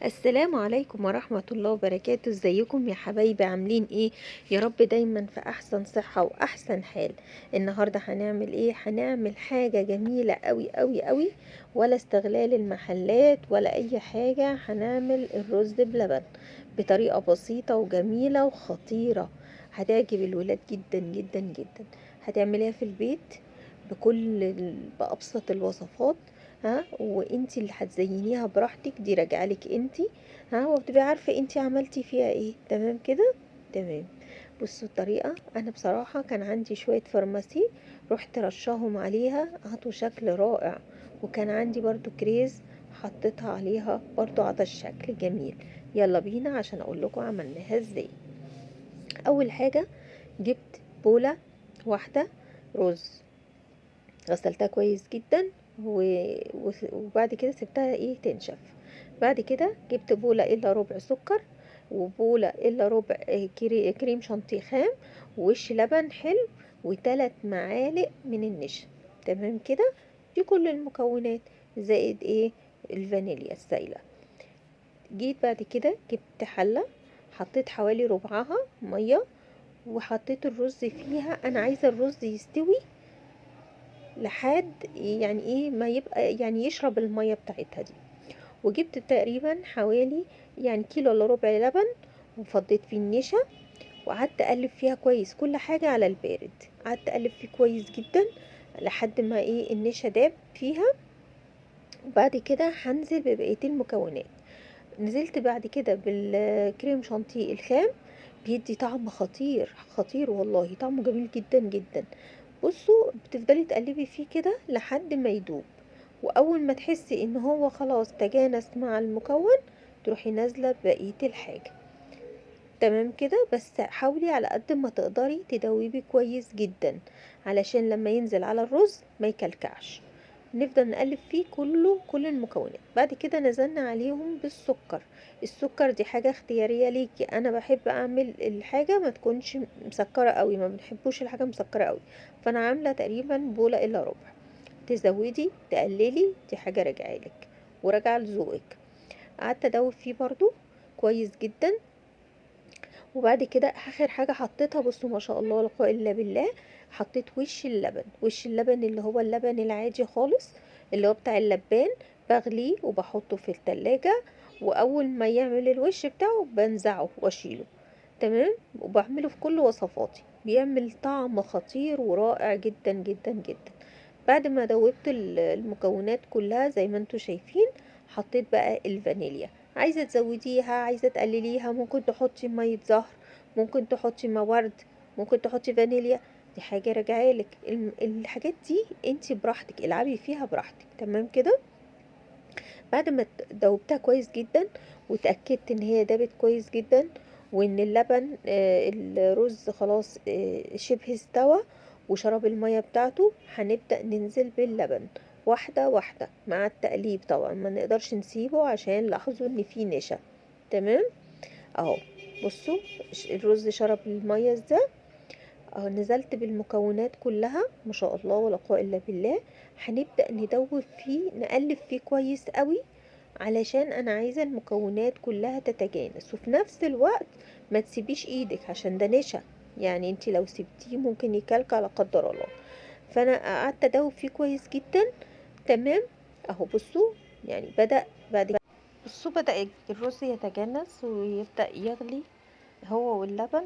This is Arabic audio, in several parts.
السلام عليكم ورحمة الله وبركاته. ازيكم يا حبايبي؟ عاملين ايه؟ يا رب دايما في احسن صحة واحسن حال. النهاردة هنعمل ايه؟ هنعمل حاجة جميلة قوي قوي قوي، ولا استغلال المحلات ولا اي حاجة. هنعمل الرز بلبن بطريقة بسيطة وجميلة وخطيرة، هتعجب الولاد جدا جدا جدا. هتعمليها في البيت بأبسط الوصفات. ها، وانتي اللي هتزينيها براحتك، دي راجعلك انتي. ها، وبتبقي عارفه انتي عملتي فيها ايه. تمام كده؟ تمام. بصوا الطريقه، انا بصراحه كان عندي شويه فارماسي، رحت رشاهم عليها عطوا شكل رائع. وكان عندي برضو كريز، حطيتها عليها برضو عطى الشكل جميل. يلا بينا عشان اقول لكم عملناها ازاي. اول حاجه جبت بوله واحده رز، غسلتها كويس جدا وبعد كده سبتها تنشف. بعد كده جبت بولة الا ربع سكر، وبولة الا ربع كريم شانتيه خام، ووش لبن حلو، وثلاث معالق من النشا. تمام كده؟ دي كل المكونات، زائد الفانيليا السايلة. جيت بعد كده جبت حلة، حطيت حوالي ربعها مية، وحطيت الرز فيها. انا عايزة الرز يستوي لحد ما يبقى يشرب المية بتاعتها دي. وجبت تقريبا حوالي كيلو الا ربع لبن، وفضيت فيه النشا، وقعدت اقلب فيها كويس، كل حاجة على البارد. قعدت اقلب فيه كويس جدا لحد ما النشا داب فيها. وبعد كده هنزل ببقية المكونات. نزلت بعد كده بالكريم شانتيه الخام، بيدي طعم خطير خطير، والله طعمه جميل جدا جدا. بصوا، بتفضلي تقلبي فيه كده لحد ما يدوب، واول ما تحسي ان هو خلاص تجانس مع المكون، تروحي نازله ببقيه الحاجه. تمام كده؟ بس حاولي على قد ما تقدري تدوبي كويس جدا، علشان لما ينزل على الرز ما يكلكعش. نفضل نقلب فيه كل المكونات. بعد كده نزلنا عليهم بالسكر. السكر دي حاجة اختيارية ليكي، انا بحب اعمل الحاجة ما تكونش مسكرة قوي، ما بنحبوش الحاجة مسكرة قوي. فانا عاملة تقريبا بولة الا ربع. تزودي تقللي، دي حاجة راجعالك وراجعة لذوقك. قعدت ادوب فيه برضو كويس جدا. وبعد كده اخر حاجه حطيتها، بصوا ما شاء الله لا قوه الا بالله، حطيت وش اللبن اللي هو اللبن العادي خالص، اللي هو بتاع اللبان. بغليه وبحطه في التلاجة، واول ما يعمل الوش بتاعه بنزعه واشيله. تمام. وبعمله في كل وصفاتي، بيعمل طعم خطير ورائع جدا جدا جدا. بعد ما دوبت المكونات كلها زي ما انتوا شايفين، حطيت بقى الفانيليا. عايزة تزوديها، عايزة تقلليها، ممكن تحطي مية زهر، ممكن تحطي موارد، ممكن تحطي فانيليا. دي حاجة راجعالك. الحاجات دي انتي براحتك، العبي فيها براحتك. تمام كده؟ بعد ما دوبتها كويس جدا، وتأكدت ان هي دابت كويس جدا، وان اللبن الرز خلاص شبه استوى وشرب المية بتاعته، هنبدأ ننزل باللبن واحدة واحدة مع التقليب. طبعا ما نقدرش نسيبه عشان لاحظوا ان فيه نشا. تمام اهو. بصوا، الرز شرب المية ازاي اهو. نزلت بالمكونات كلها، ما شاء الله ولا قوة الا بالله. هنبدأ ندوب فيه، نقلب فيه كويس قوي، علشان انا عايزة المكونات كلها تتجانس، وفي نفس الوقت ما تسيبيش ايدك عشان ده نشا. انتي لو سبتيه ممكن يكلكع لا قدر الله. فانا قعدت ادوب فيه كويس جدا. تمام اهو. بصوا بدأ بعد بصوا بدأ الرز يتجانس ويبدأ يغلي هو واللبن،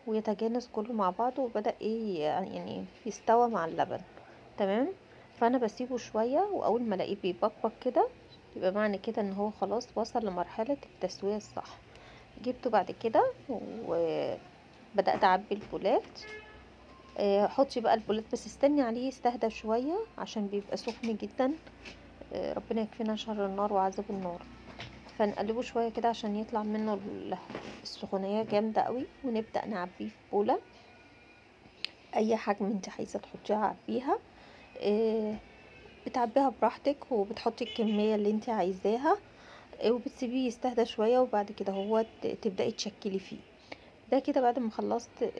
ويتجانس كله مع بعضه، وبدأ يستوى مع اللبن. تمام. فانا بسيبه شوية، واول ما الاقيه بيبقبق كده، يبقى معنى كده ان هو خلاص وصل لمرحلة التسوية الصح. جبته بعد كده وبدأت اعبي البولات. حطي بقى البولات، بس استني عليه يستهدى شوية عشان بيبقى سخن جدا. ربنا يكفينا شر النار وعذاب النار. فنقلبه شوية كده عشان يطلع منه السخونية جامدة قوي، ونبدأ نعبيه في بولة. اي حجم انت عايزة تحطيها عبيها. آه، بتعبيها براحتك، وبتحطي الكمية اللي انت عايزاها. وبتسيبيه يستهدى شوية، وبعد كده هو تبدأي تشكلي فيه. ده كده بعد ما خلصت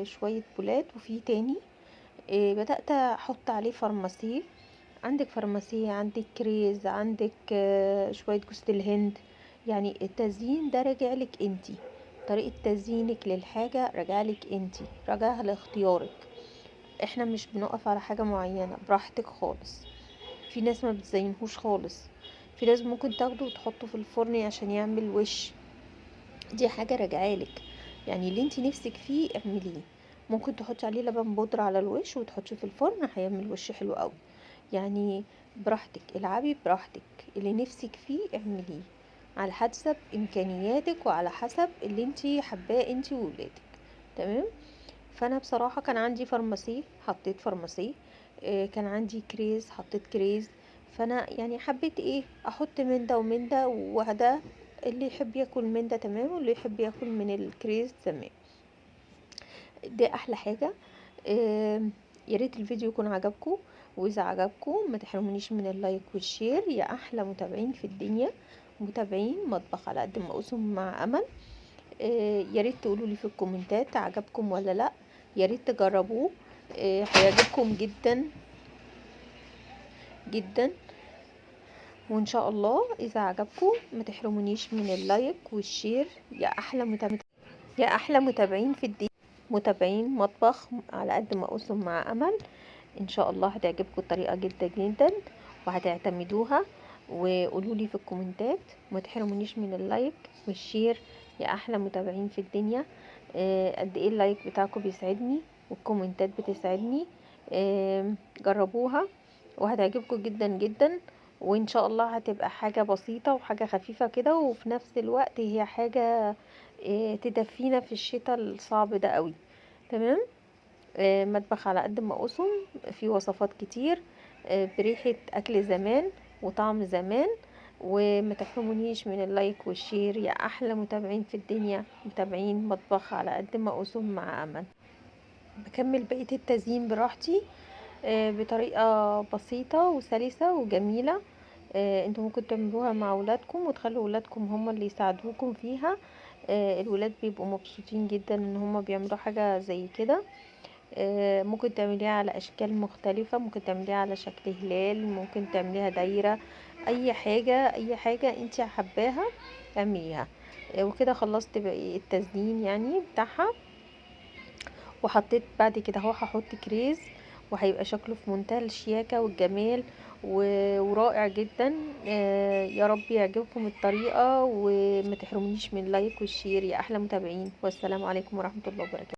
شوية بولات. وفيه تاني بدأت احط عليه فارماسيه. عندك فارماسيه، عندك كريز، عندك شوية جوز الهند، يعني التزيين ده راجعلك انتي، طريقة تزيينك للحاجة راجعلك انتي، راجعها لاختيارك. احنا مش بنقف على حاجة معينة، براحتك خالص. في ناس ما بتزينهوش خالص، في ناس ممكن تاخده وتحطه في الفرن عشان يعمل وش، دي حاجة راجعالك. يعني اللي انتي نفسك فيه اعمليه. ممكن تحطي عليه لبن بودرة على الوش وتحطيه في الفرن، هيعمل وش حلو قوي. يعني براحتك، العبي براحتك، اللي نفسك فيه اعمليه على حسب امكانياتك وعلى حسب اللي انتي حباه انتي وولادك. تمام. فانا بصراحة كان عندي فارماسي، حطيت فارماسي. كان عندي كريز، حطيت كريز. فانا يعني حبيت ايه، احط من ده ومن ده، وده اللي يحب ياكل من ده تمام، واللي يحب ياكل من الكريز تمام. دي احلى حاجة. يا ريت الفيديو يكون عجبكم، واذا عجبكم ما تحرمونيش من اللايك والشير يا احلى متابعين في الدنيا، متابعين مطبخ على قد ما اسم مع امل. يا ريت تقولوا لي في الكومنتات عجبكم ولا لا، يا ريت تجربوه. هيعجبكم جدا جدا. وان شاء الله اذا عجبكم ما تحرمونيش من اللايك والشير يا احلى متابعين، يا احلى متابعين في الدنيا، متابعين مطبخ على قد ما اسم مع امل. ان شاء الله هتعجبكم الطريقه جدا جدا وهتعتمدوها. وقولوا لي في الكومنتات، ما تحرمونيش من اللايك والشير يا احلى متابعين في الدنيا. قد ايه اللايك بتاعكم بيسعدني والكومنتات بتسعدني. جربوها وهتعجبكم جدا جدا. وان شاء الله هتبقى حاجه بسيطه وحاجه خفيفه كده، وفي نفس الوقت هي حاجه تدفينا في الشتاء الصعب ده قوي. تمام. مطبخ على قد ما اسم، في وصفات كتير بريحة اكل زمان وطعم زمان. وما تحرمونيش من اللايك والشير يا احلى متابعين في الدنيا، متابعين مطبخ على قد ما اسم مع امل. بكمل بقية التزيين براحتي بطريقة بسيطة وسلسة وجميلة. انتوا ممكن تعملوها مع ولادكم وتخلوا ولادكم هم اللي يساعدوكم فيها. الولاد بيبقوا مبسوطين جدا ان هم بيعملوا حاجة زي كده. ممكن تعمليها على اشكال مختلفة، ممكن تعمليها على شكل هلال، ممكن تعمليها دايرة، اي حاجة اي حاجة انتي حباها اعمليها. وكده خلصت بقى التزيين يعني بتاعها. وحطيت بعد كده اهو هحط كريز، وهيبقى شكله في منتهى الشياكة والجمال ورائع جدا. يا رب يعجبكم الطريقة وما تحرمونيش من اللايك والشير يا احلى متابعين، والسلام عليكم ورحمة الله وبركاته.